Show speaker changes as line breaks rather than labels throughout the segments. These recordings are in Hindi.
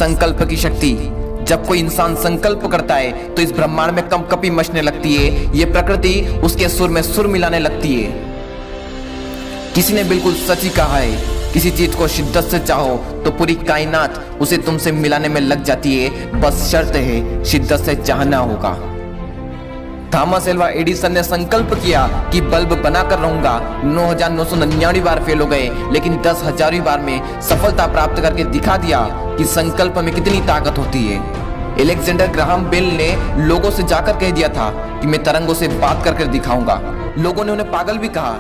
संकल्प की शक्ति। जब कोई इंसान संकल्प करता है तो इस ब्रह्मांड में कंपकपी मचने लगती है। ये प्रकृति उसके सुर में सुर मिलाने लगती है। किसी ने बिल्कुल सच ही कहा है, किसी चीज को शिद्दत से चाहो तो पूरी कायनात उसे तुमसे मिलाने में लग जाती है, बस शर्त है शिद्दत से चाहना होगा। थॉमस एल्वा एडिसन ने संकल्प किया कि बल्ब बनाकर रहूंगा। 9,999 बार फेल हो गए, लेकिन 10,000वीं बार में सफलता प्राप्त करके दिखा दिया कि संकल्प में कितनी ताकत होती है। अलेक्जेंडर ग्राहम बेल ने लोगों से जाकर कह दिया था कि मैं तरंगों से बात करके दिखाऊंगा। लोगों ने उन्हें पागल भी कहा,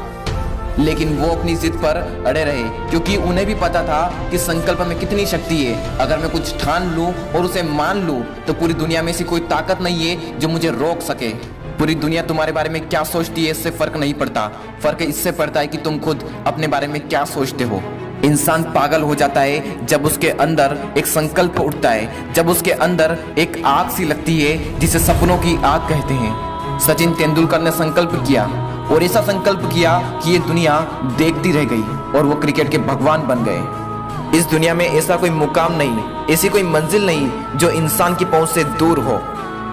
लेकिन वो अपनी जिद पर अड़े रहे, क्योंकि उन्हें भी पता था कि संकल्प में कितनी शक्ति है। अगर मैं कुछ ठान लूं और उसे मान लूं तो पूरी दुनिया में ऐसी कोई ताकत नहीं है जो मुझे रोक सके। पूरी दुनिया तुम्हारे बारे में क्या सोचती है इससे फर्क नहीं पड़ता, फर्क इससे पड़ता है कि तुम खुद अपने बारे में क्या सोचते हो। इंसान पागल हो जाता है जब उसके अंदर एक संकल्प उठता है, जब उसके अंदर एक आग सी लगती है जिसे सपनों की आग कहते हैं। सचिन तेंदुलकर ने संकल्प किया और ऐसा संकल्प किया कि ये दुनिया देखती रह गई और वो क्रिकेट के भगवान बन गए। इस दुनिया में ऐसा कोई मुकाम नहीं, ऐसी कोई मंजिल नहीं जो इंसान की पहुंच से दूर हो।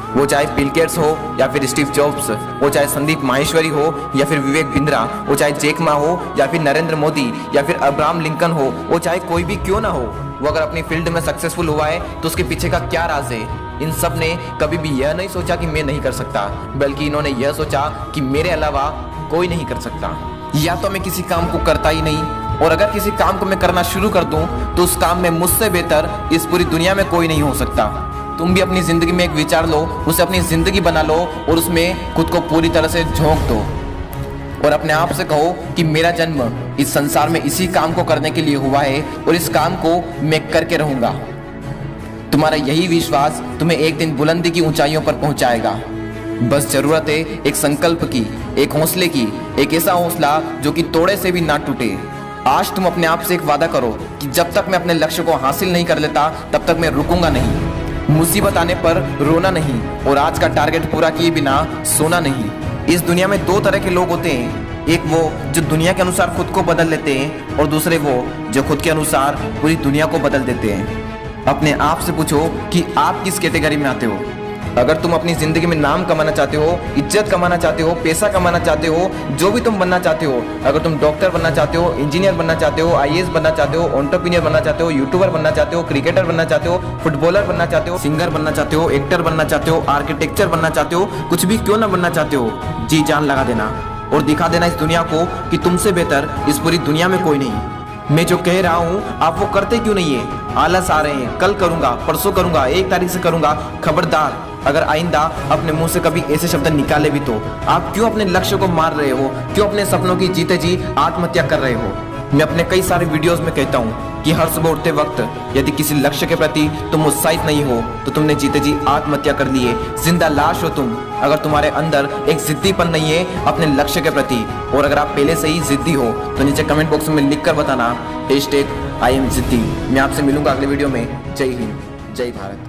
वो चाहे बिल गेट्स हो या फिर स्टीव जॉब्स, वो चाहे संदीप माहेश्वरी हो या फिर विवेक बिंद्रा, वो चाहे जैक मा हो या फिर नरेंद्र मोदी या फिर अब्राहम लिंकन हो, वो चाहे कोई भी क्यों ना हो, वो अगर अपनी फील्ड में सक्सेसफुल हुआ है तो उसके पीछे का क्या राज है। इन सब ने कभी भी यह नहीं सोचा कि मैं नहीं कर सकता, बल्कि इन्होंने यह सोचा कि मेरे अलावा कोई नहीं कर सकता। या तो मैं किसी काम को करता ही नहीं, और अगर किसी काम को मैं करना शुरू कर दूं तो उस काम में मुझसे बेहतर इस पूरी दुनिया में कोई नहीं हो सकता। तुम भी अपनी जिंदगी में एक विचार लो, उसे अपनी जिंदगी बना लो और उसमें खुद को पूरी तरह से झोंक दो और अपने आप से कहो कि मेरा जन्म इस संसार में इसी काम को करने के लिए हुआ है और इस काम को मैं करके रहूंगा। तुम्हारा यही विश्वास तुम्हें एक दिन बुलंदी की ऊंचाइयों पर पहुंचाएगा। बस जरूरत है एक संकल्प की, एक हौसले की, एक ऐसा हौसला जो कि तोड़े से भी ना टूटे। आज तुम अपने आप से एक वादा करो कि जब तक मैं अपने लक्ष्य को हासिल नहीं कर लेता तब तक मैं रुकूंगा नहीं। मुसीबत आने पर रोना नहीं और आज का टारगेट पूरा किए बिना सोना नहीं। इस दुनिया में दो तरह के लोग होते हैं, एक वो जो दुनिया के अनुसार खुद को बदल लेते हैं और दूसरे वो जो खुद के अनुसार पूरी दुनिया को बदल देते हैं। अपने आप से पूछो कि आप किस कैटेगरी में आते हो। अगर तुम अपनी जिंदगी में नाम कमाना चाहते हो, इज्जत कमाना चाहते हो, पैसा कमाना चाहते हो, जो भी तुम बनना चाहते हो, अगर तुम डॉक्टर बनना चाहते हो, इंजीनियर बनना चाहते हो, आईएएस बनना चाहते हो, एंटरप्रेन्योर बनना चाहते हो, यूट्यूबर बनना चाहते हो, क्रिकेटर बनना चाहते हो, फुटबॉलर बनना चाहते हो, सिंगर बनना चाहते हो, एक्टर बनना चाहते हो, आर्किटेक्चर बनना चाहते हो, कुछ भी क्यों ना बनना चाहते हो, जी जान लगा देना और दिखा देना इस दुनिया को कि तुमसे बेहतर इस पूरी दुनिया में कोई नहीं। मैं जो कह रहा हूँ आप वो करते क्यों नहीं है? आलस आ रहे हैं, कल करूंगा, परसों करूंगा, 1 तारीख से करूंगा। खबरदार, अगर आइंदा अपने मुंह से कभी ऐसे शब्द निकाले भी तो आप क्यों अपने लक्ष्य को मार रहे हो? क्यों अपने सपनों की जीते जी आत्महत्या कर रहे हो? मैं अपने कई सारे वीडियोस में कहता हूँ कि हर सुबह उठते वक्त यदि किसी लक्ष्य के प्रति तुम उत्साहित नहीं हो तो तुमने जीते जी आत्महत्या कर ली है। जिंदा लाश हो तुम अगर तुम्हारे अंदर एक जिद्दीपन नहीं है अपने लक्ष्य के प्रति। और अगर आप पहले से ही जिद्दी हो तो नीचे कमेंट बॉक्स में लिख कर बताना #I am जिद्दी। मैं आपसे मिलूंगा अगले वीडियो में। जय हिंद, जय भारत।